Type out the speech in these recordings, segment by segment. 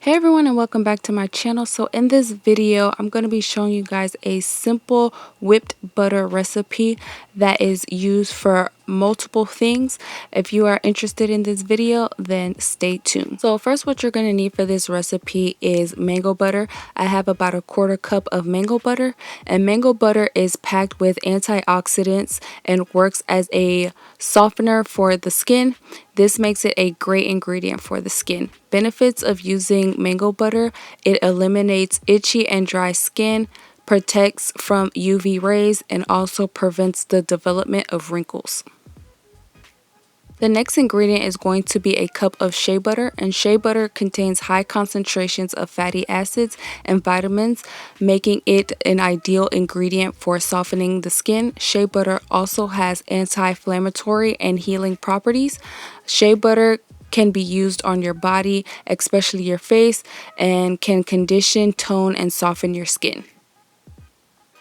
Hey everyone, and welcome back to my channel. So in this video I'm going to be showing you guys a simple whipped butter recipe that is used for multiple things. If you are interested in this video, then stay tuned. So first, what you're going to need for this recipe is mango butter. I have about a quarter cup of mango butter, and mango butter is packed with antioxidants and works as a softener for the skin. This makes it a great ingredient for the skin. Benefits of using mango butter: it eliminates itchy and dry skin, protects from UV rays, and also prevents the development of wrinkles. The next ingredient is going to be a cup of shea butter, and shea butter contains high concentrations of fatty acids and vitamins, making it an ideal ingredient for softening the skin. Shea butter also has anti-inflammatory and healing properties. Shea butter can be used on your body, especially your face, and can condition, tone, and soften your skin.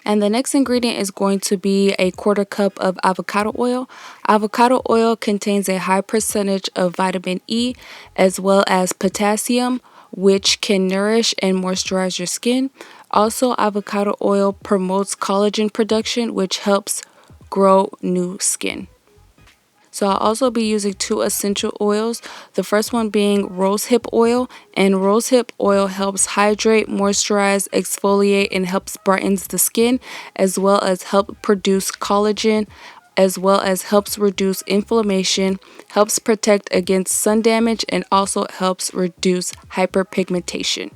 And the next ingredient is going to be a quarter cup of avocado oil. Avocado oil contains a high percentage of vitamin E as well as potassium, which can nourish and moisturize your skin. Also, avocado oil promotes collagen production, which helps grow new skin. So I'll also be using two essential oils, the first one being rosehip oil, and rosehip oil helps hydrate, moisturize, exfoliate, and helps brightens the skin, as well as help produce collagen, as well as helps reduce inflammation, helps protect against sun damage, and also helps reduce hyperpigmentation.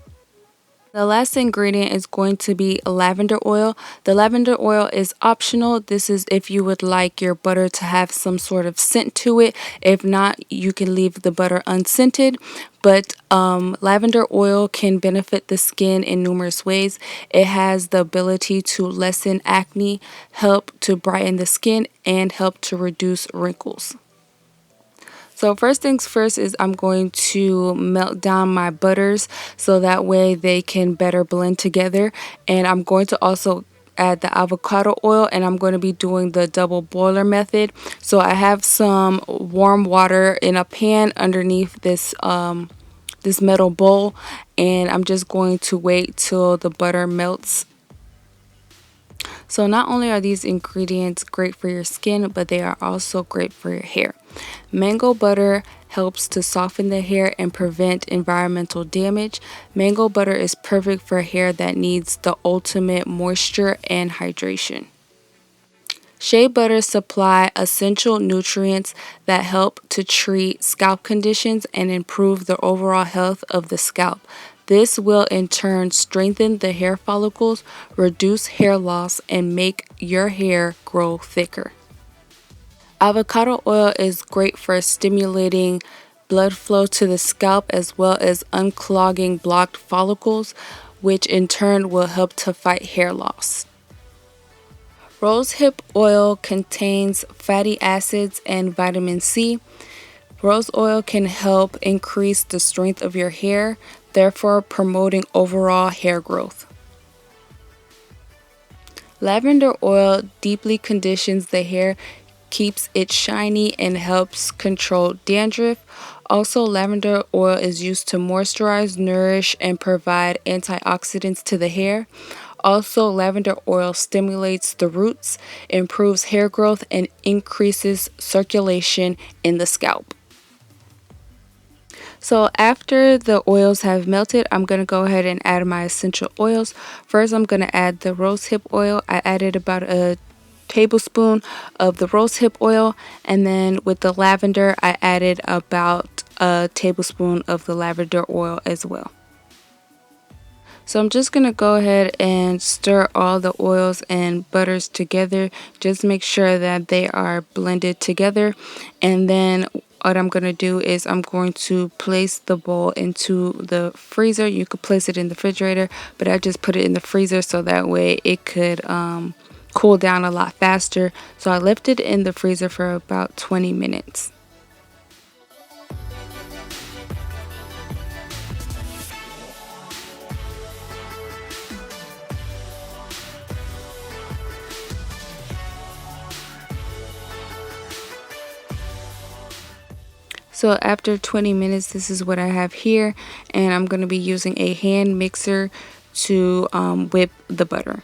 The last ingredient is going to be lavender oil. The lavender oil is optional. This is if you would like your butter to have some sort of scent to it. If not, you can leave the butter unscented. But lavender oil can benefit the skin in numerous ways. It has the ability to lessen acne, help to brighten the skin, and help to reduce wrinkles. So first things first is I'm going to melt down my butters so that way they can better blend together. And I'm going to also add the avocado oil, and I'm going to be doing the double boiler method. So I have some warm water in a pan underneath this metal bowl, and I'm just going to wait till the butter melts. So not only are these ingredients great for your skin, but they are also great for your hair. Mango butter helps to soften the hair and prevent environmental damage. Mango butter is perfect for hair that needs the ultimate moisture and hydration. Shea butters supply essential nutrients that help to treat scalp conditions and improve the overall health of the scalp. This will in turn strengthen the hair follicles, reduce hair loss, and make your hair grow thicker. Avocado oil is great for stimulating blood flow to the scalp as well as unclogging blocked follicles, which in turn will help to fight hair loss. Rosehip oil contains fatty acids and vitamin C. Rose oil can help increase the strength of your hair, therefore promoting overall hair growth. Lavender oil deeply conditions the hair, keeps it shiny, and helps control dandruff. Also, lavender oil is used to moisturize, nourish, and provide antioxidants to the hair. Also, lavender oil stimulates the roots, improves hair growth, and increases circulation in the scalp. So after the oils have melted, I'm going to go ahead and add my essential oils. First, I'm going to add the rosehip oil. I added about a tablespoon of the rosehip oil, and then with the lavender, I added about a tablespoon of the lavender oil as well. So I'm just going to go ahead and stir all the oils and butters together. Just make sure that they are blended together. And then what I'm going to do is I'm going to place the bowl into the freezer. You could place it in the refrigerator, but I just put it in the freezer so that way it could cool down a lot faster. So I left it in the freezer for about 20 minutes. So after 20 minutes, this is what I have here, and I'm going to be using a hand mixer to whip the butter.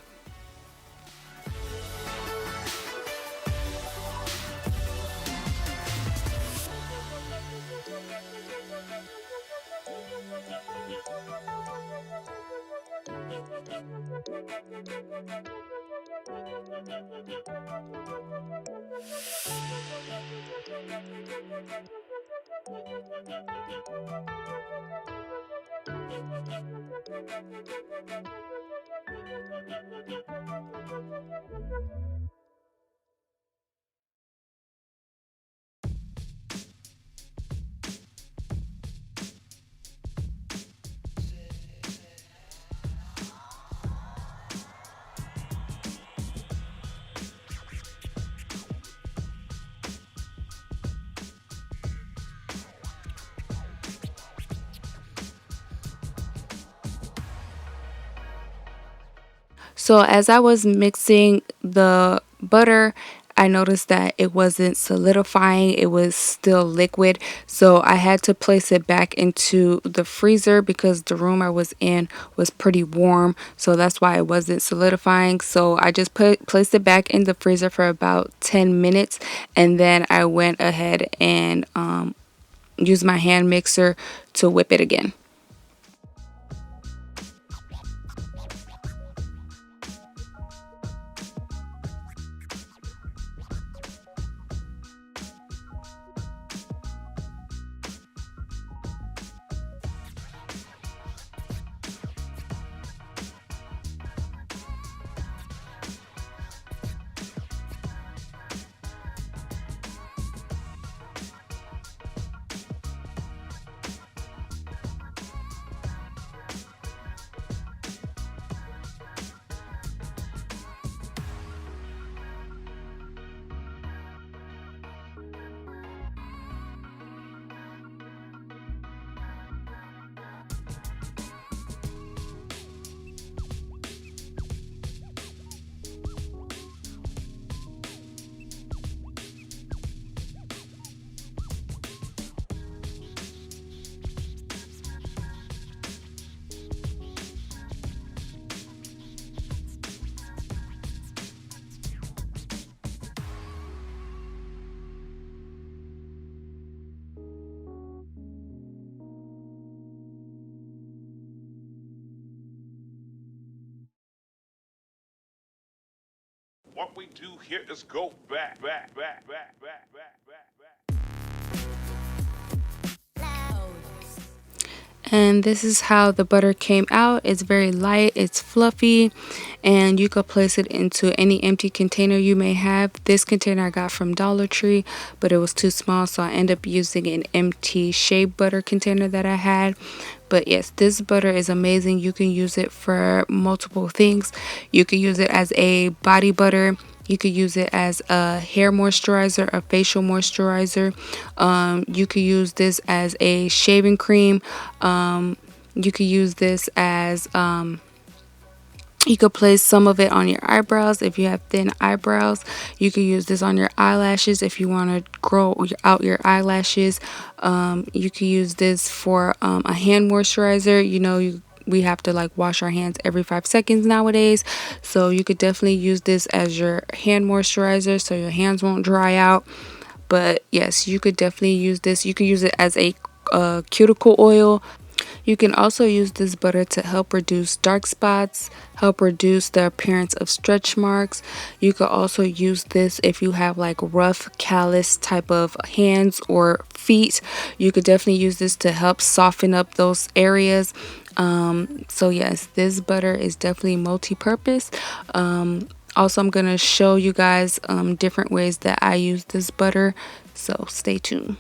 So as I was mixing the butter, I noticed that it wasn't solidifying, it was still liquid. So I had to place it back into the freezer because the room I was in was pretty warm. So that's why it wasn't solidifying. So I just placed it back in the freezer for about 10 minutes. And then I went ahead and used my hand mixer to whip it again. What we do here is go back, back, back, back, back, back, back, back. And this is how the butter came out. It's very light, it's fluffy, and you could place it into any empty container you may have. This container I got from Dollar Tree, but it was too small, so I ended up using an empty shea butter container that I had. But yes, this butter is amazing. You can use it for multiple things. You can use it as a body butter. You could use it as a hair moisturizer, a facial moisturizer. You could use this as a shaving cream. You could use this as you could place some of it on your eyebrows if you have thin eyebrows. You could use this on your eyelashes if you want to grow out your eyelashes. You could use this for a hand moisturizer. You know, we have to like wash our hands every 5 seconds nowadays. So you could definitely use this as your hand moisturizer so your hands won't dry out. But yes, you could definitely use this. You could use it as a cuticle oil. You can also use this butter to help reduce dark spots, help reduce the appearance of stretch marks. You could also use this if you have like rough, callous type of hands or feet. You could definitely use this to help soften up those areas. So yes, this butter is definitely multi-purpose. Also, I'm going to show you guys different ways that I use this butter. So stay tuned.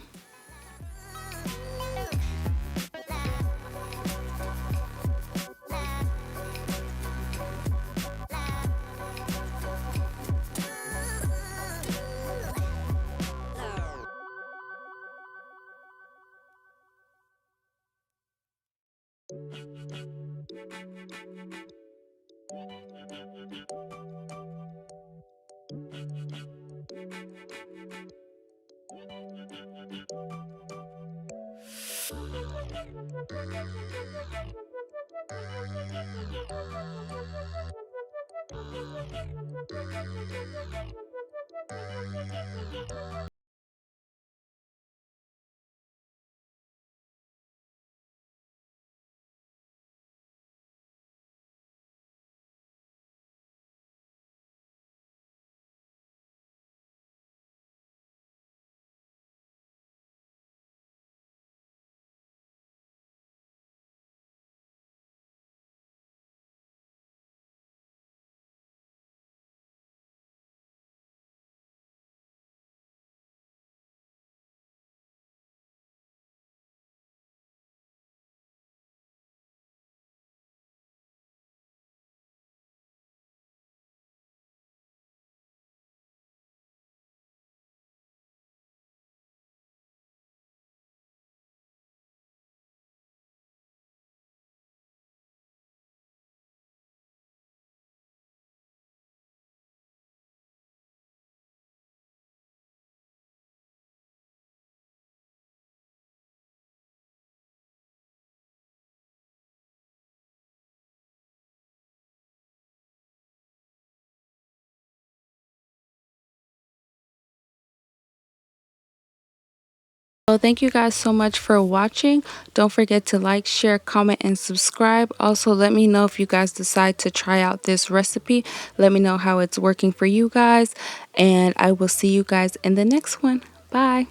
So thank you guys so much for watching. Don't forget to like, share, comment, and subscribe. Also, let me know if you guys decide to try out this recipe. Let me know how it's working for you guys. And I will see you guys in the next one. Bye.